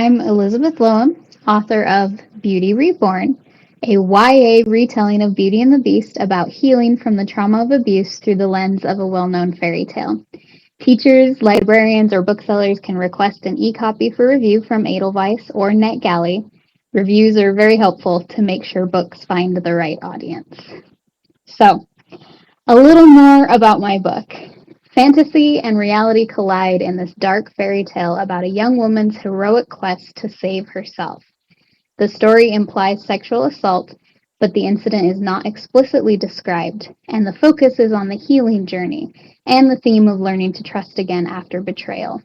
I'm Elizabeth Lowham, author of Beauty Reborn, a YA retelling of Beauty and the Beast about healing from the trauma of abuse through the lens of a well-known fairy tale. Teachers, librarians, or booksellers can request an e-copy for review from Edelweiss or NetGalley. Reviews are very helpful to make sure books find the right audience. So, a little more about my book. Fantasy and reality collide in this dark fairy tale about a young woman's heroic quest to save herself. The story implies sexual assault, but the incident is not explicitly described, and the focus is on the healing journey and the theme of learning to trust again after betrayal.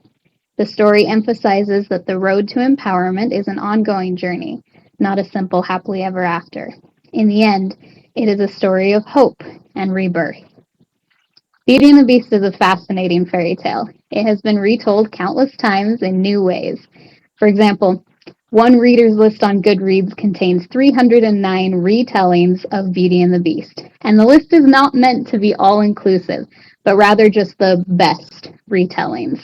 The story emphasizes that the road to empowerment is an ongoing journey, not a simple happily ever after. In the end, it is a story of hope and rebirth. Beauty and the Beast is a fascinating fairy tale. It has been retold countless times in new ways. For example, one reader's list on Goodreads contains 309 retellings of Beauty and the Beast, and the list is not meant to be all-inclusive, but rather just the best retellings.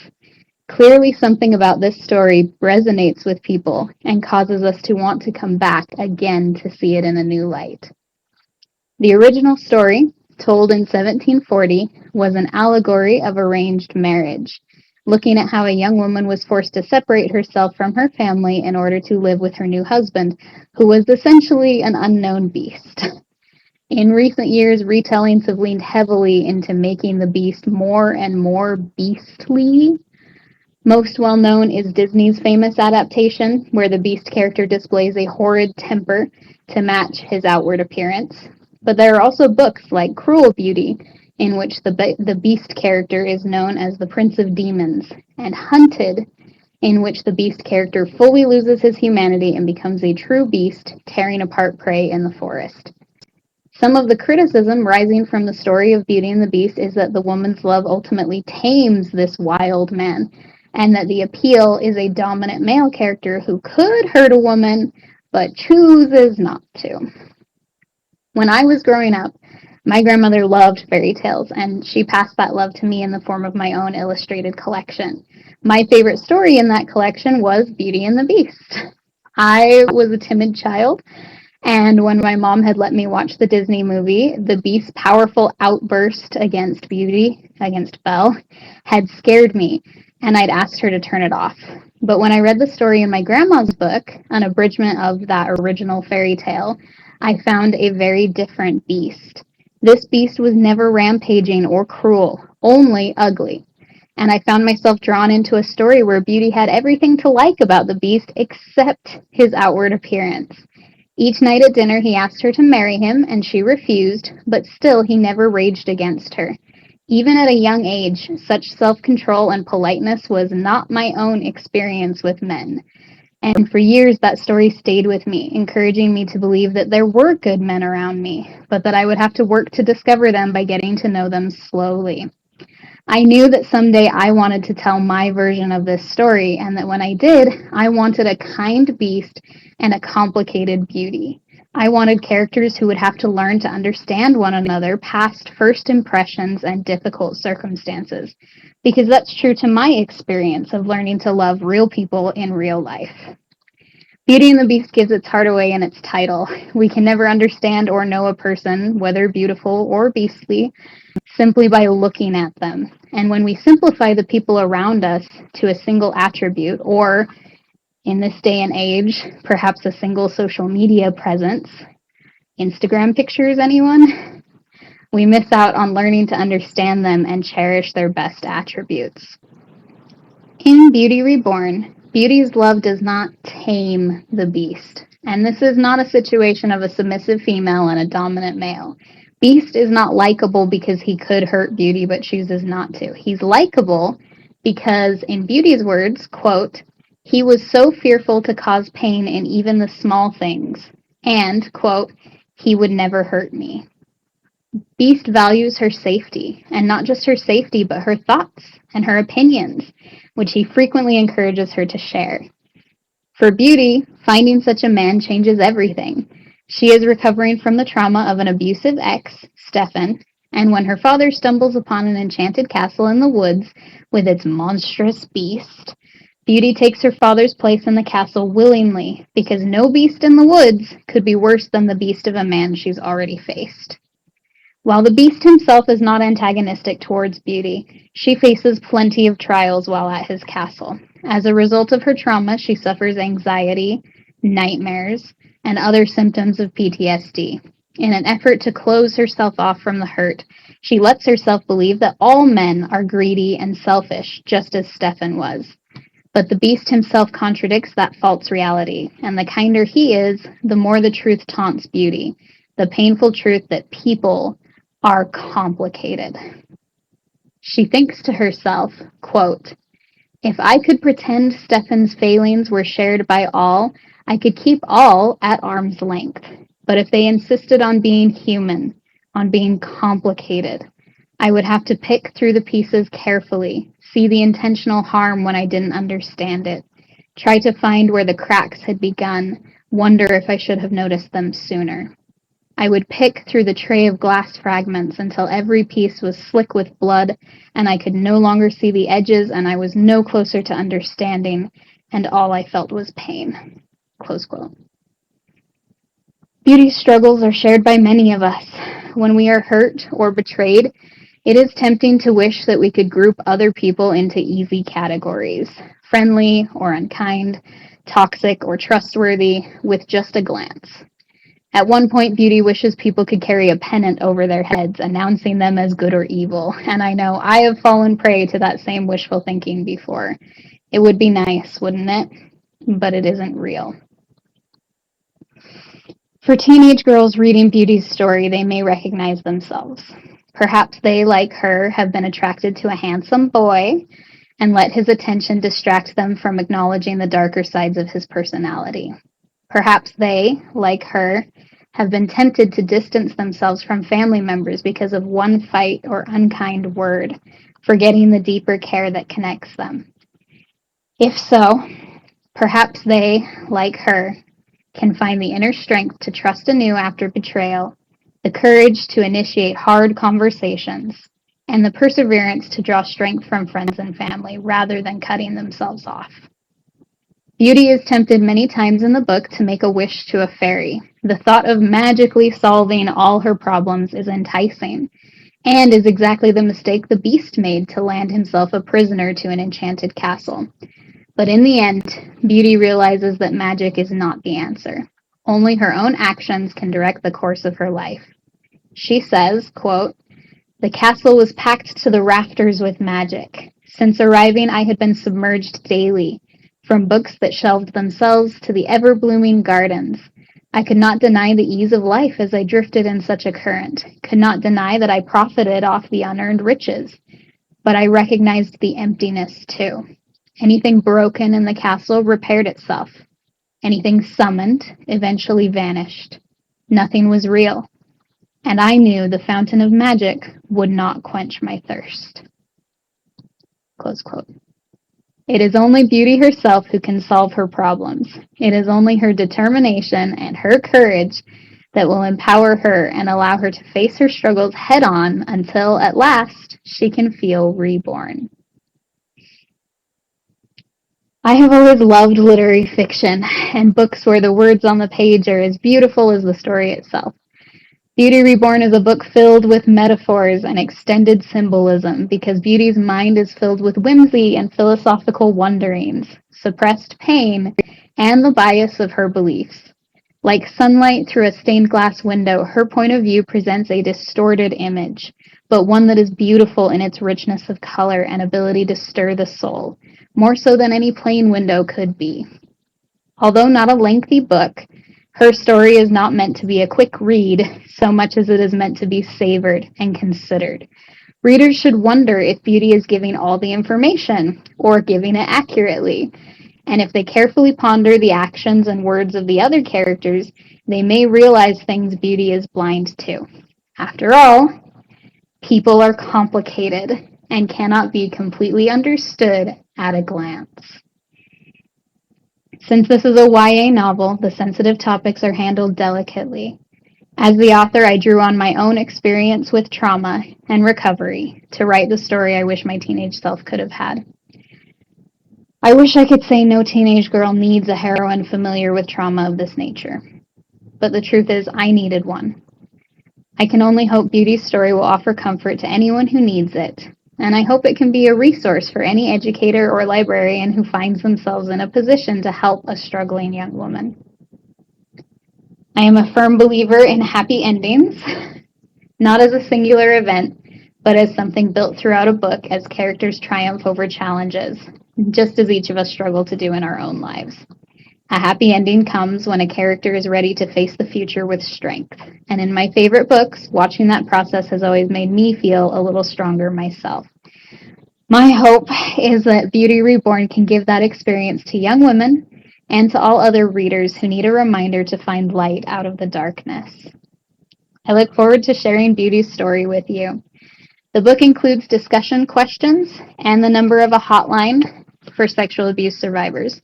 Clearly, something about this story resonates with people and causes us to want to come back again to see it in a new light. The original story, told in 1740, was an allegory of arranged marriage, looking at how a young woman was forced to separate herself from her family in order to live with her new husband, who was essentially an unknown beast. In recent years, retellings have leaned heavily into making the beast more and more beastly. Most well known is Disney's famous adaptation, where the beast character displays a horrid temper to match his outward appearance. But there are also books like Cruel Beauty, in which the beast character is known as the Prince of Demons, and Hunted, in which the beast character fully loses his humanity and becomes a true beast, tearing apart prey in the forest. Some of the criticism rising from the story of Beauty and the Beast is that the woman's love ultimately tames this wild man, and that the appeal is a dominant male character who could hurt a woman, but chooses not to. When I was growing up, my grandmother loved fairy tales, and she passed that love to me in the form of my own illustrated collection. My favorite story in that collection was Beauty and the Beast. I was a timid child, and when my mom had let me watch the Disney movie, the Beast's powerful outburst against Belle, had scared me, and I'd asked her to turn it off. But when I read the story in my grandma's book, an abridgment of that original fairy tale, I found a very different beast. This beast was never rampaging or cruel, only ugly. And I found myself drawn into a story where Beauty had everything to like about the beast except his outward appearance. Each night at dinner he asked her to marry him, and she refused, but still he never raged against her. Even at a young age, such self-control and politeness was not my own experience with men. And for years that story stayed with me, encouraging me to believe that there were good men around me, but that I would have to work to discover them by getting to know them slowly. I knew that someday I wanted to tell my version of this story, and that when I did, I wanted a kind beast and a complicated beauty. I wanted characters who would have to learn to understand one another past first impressions and difficult circumstances, because that's true to my experience of learning to love real people in real life. Beauty and the Beast gives its heart away in its title. We can never understand or know a person, whether beautiful or beastly, simply by looking at them. And when we simplify the people around us to a single attribute, or in this day and age, perhaps a single social media presence, Instagram pictures, anyone? We miss out on learning to understand them and cherish their best attributes. In Beauty Reborn, Beauty's love does not tame the beast. And this is not a situation of a submissive female and a dominant male. Beast is not likable because he could hurt Beauty but chooses not to. He's likable because, in Beauty's words, quote, he was so fearful to cause pain in even the small things, and, quote, he would never hurt me. Beast values her safety, and not just her safety, but her thoughts and her opinions, which he frequently encourages her to share. For Beauty, finding such a man changes everything. She is recovering from the trauma of an abusive ex, Stefan, and when her father stumbles upon an enchanted castle in the woods with its monstrous beast, Beauty takes her father's place in the castle willingly because no beast in the woods could be worse than the beast of a man she's already faced. While the beast himself is not antagonistic towards Beauty, she faces plenty of trials while at his castle. As a result of her trauma, she suffers anxiety, nightmares, and other symptoms of PTSD. In an effort to close herself off from the hurt, she lets herself believe that all men are greedy and selfish, just as Stefan was. But the beast himself contradicts that false reality, and the kinder he is, the more the truth taunts Beauty, the painful truth that people are complicated. She thinks to herself, quote, if I could pretend Stefan's failings were shared by all, I could keep all at arm's length. But if they insisted on being human, on being complicated, I would have to pick through the pieces carefully, see the intentional harm when I didn't understand it, try to find where the cracks had begun, wonder if I should have noticed them sooner. I would pick through the tray of glass fragments until every piece was slick with blood, and I could no longer see the edges, and I was no closer to understanding, and all I felt was pain. Close quote. Beauty's struggles are shared by many of us. When we are hurt or betrayed, it is tempting to wish that we could group other people into easy categories, friendly or unkind, toxic or trustworthy, with just a glance. At one point, Beauty wishes people could carry a pennant over their heads, announcing them as good or evil, and I know I have fallen prey to that same wishful thinking before. It would be nice, wouldn't it? But it isn't real. For teenage girls reading Beauty's story, they may recognize themselves. Perhaps they, like her, have been attracted to a handsome boy and let his attention distract them from acknowledging the darker sides of his personality. Perhaps they, like her, have been tempted to distance themselves from family members because of one fight or unkind word, forgetting the deeper care that connects them. If so, perhaps they, like her, can find the inner strength to trust anew after betrayal, the courage to initiate hard conversations, and the perseverance to draw strength from friends and family rather than cutting themselves off. Beauty is tempted many times in the book to make a wish to a fairy. The thought of magically solving all her problems is enticing, and is exactly the mistake the beast made to land himself a prisoner to an enchanted castle. But in the end, Beauty realizes that magic is not the answer. Only her own actions can direct the course of her life. She says, quote, the castle was packed to the rafters with magic. Since arriving, I had been submerged daily, from books that shelved themselves to the ever-blooming gardens. I could not deny the ease of life as I drifted in such a current, could not deny that I profited off the unearned riches. But I recognized the emptiness, too. Anything broken in the castle repaired itself. Anything summoned eventually vanished. Nothing was real. And I knew the fountain of magic would not quench my thirst. Close quote. It is only Beauty herself who can solve her problems. It is only her determination and her courage that will empower her and allow her to face her struggles head on until, at last, she can feel reborn. I have always loved literary fiction and books where the words on the page are as beautiful as the story itself. Beauty Reborn is a book filled with metaphors and extended symbolism because Beauty's mind is filled with whimsy and philosophical wonderings, suppressed pain, and the bias of her beliefs. Like sunlight through a stained glass window, her point of view presents a distorted image, but one that is beautiful in its richness of color and ability to stir the soul, more so than any plain window could be. Although not a lengthy book, her story is not meant to be a quick read so much as it is meant to be savored and considered. Readers should wonder if Beauty is giving all the information or giving it accurately. And if they carefully ponder the actions and words of the other characters, they may realize things Beauty is blind to. After all, people are complicated and cannot be completely understood at a glance. Since this is a YA novel, the sensitive topics are handled delicately. As the author, I drew on my own experience with trauma and recovery to write the story I wish my teenage self could have had. I wish I could say no teenage girl needs a heroine familiar with trauma of this nature, but the truth is I needed one. I can only hope Beauty's story will offer comfort to anyone who needs it, and I hope it can be a resource for any educator or librarian who finds themselves in a position to help a struggling young woman. I am a firm believer in happy endings, not as a singular event, but as something built throughout a book as characters triumph over challenges, just as each of us struggle to do in our own lives. A happy ending comes when a character is ready to face the future with strength. And in my favorite books, watching that process has always made me feel a little stronger myself. My hope is that Beauty Reborn can give that experience to young women and to all other readers who need a reminder to find light out of the darkness. I look forward to sharing Beauty's story with you. The book includes discussion questions and the number of a hotline for sexual abuse survivors.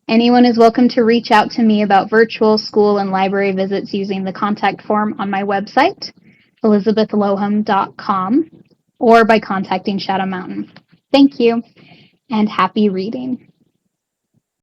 Anyone is welcome to reach out to me about virtual school and library visits using the contact form on my website, elizabethlowham.com, or by contacting Shadow Mountain. Thank you, and happy reading.